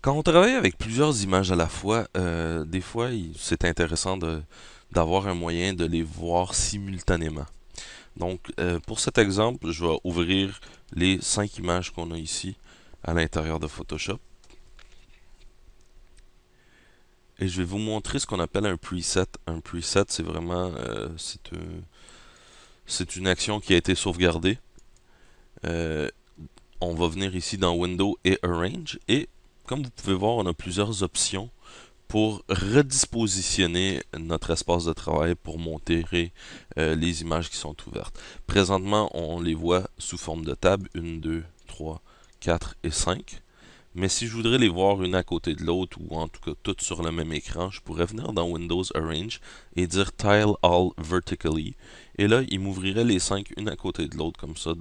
Quand on travaille avec plusieurs images à la fois, des fois, c'est intéressant d'avoir un moyen de les voir simultanément. Donc, pour cet exemple, je vais ouvrir les 5 images qu'on a ici à l'intérieur de Photoshop et je vais vous montrer ce qu'on appelle un preset. Un preset, c'est vraiment, c'est une action qui a été sauvegardée. Euh, on va venir ici dans Window et Arrange et comme vous pouvez voir, on a plusieurs options pour redispositionner notre espace de travail pour montrer les images qui sont ouvertes. Présentement, on les voit sous forme de table, 1, 2, 3, 4 et 5. Mais si je voudrais les voir une à côté de l'autre, ou en tout cas toutes sur le même écran, je pourrais venir dans Windows Arrange et dire Tile All Vertically. Et là, il m'ouvrirait les 5 une à côté de l'autre comme ça,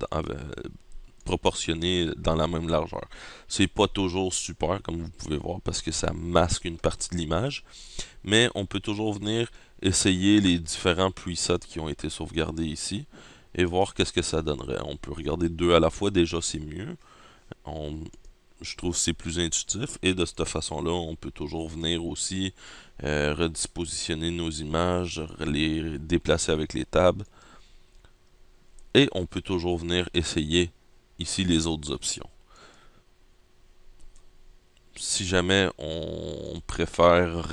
proportionnées dans la même largeur. C'est pas toujours super, comme vous pouvez voir, parce que ça masque une partie de l'image, mais on peut toujours venir essayer les différents presets qui ont été sauvegardés ici et voir qu'est-ce que ça donnerait. On peut regarder deux à la fois, déjà c'est mieux. Je trouve que c'est plus intuitif et de cette façon-là, on peut toujours venir aussi redispositionner nos images, les déplacer avec les tabs et on peut toujours venir essayer ici les autres options. Si jamais on préfère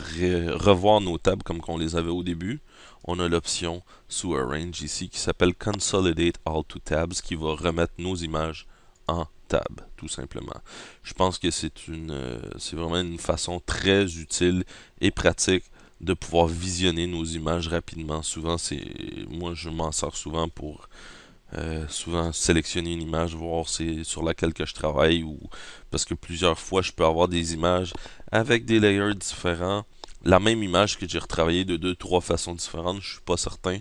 revoir nos tables comme qu'on les avait au début, on a l'option sous Arrange ici qui s'appelle Consolidate All to Tabs qui va remettre nos images en tab, tout simplement. Je pense que c'est vraiment une façon très utile et pratique de pouvoir visionner nos images rapidement. Moi je m'en sers souvent pour souvent sélectionner une image, voir c'est sur laquelle que je travaille ou parce que plusieurs fois je peux avoir des images avec des layers différents. La même image que j'ai retravaillée de deux, trois façons différentes, je suis pas certain.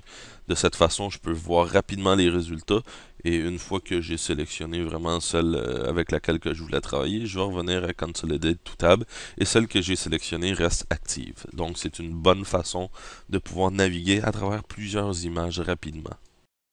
De cette façon, je peux voir rapidement les résultats et une fois que j'ai sélectionné vraiment celle avec laquelle que je voulais travailler, je vais revenir à Consolidate to Tab et celle que j'ai sélectionnée reste active. Donc c'est une bonne façon de pouvoir naviguer à travers plusieurs images rapidement.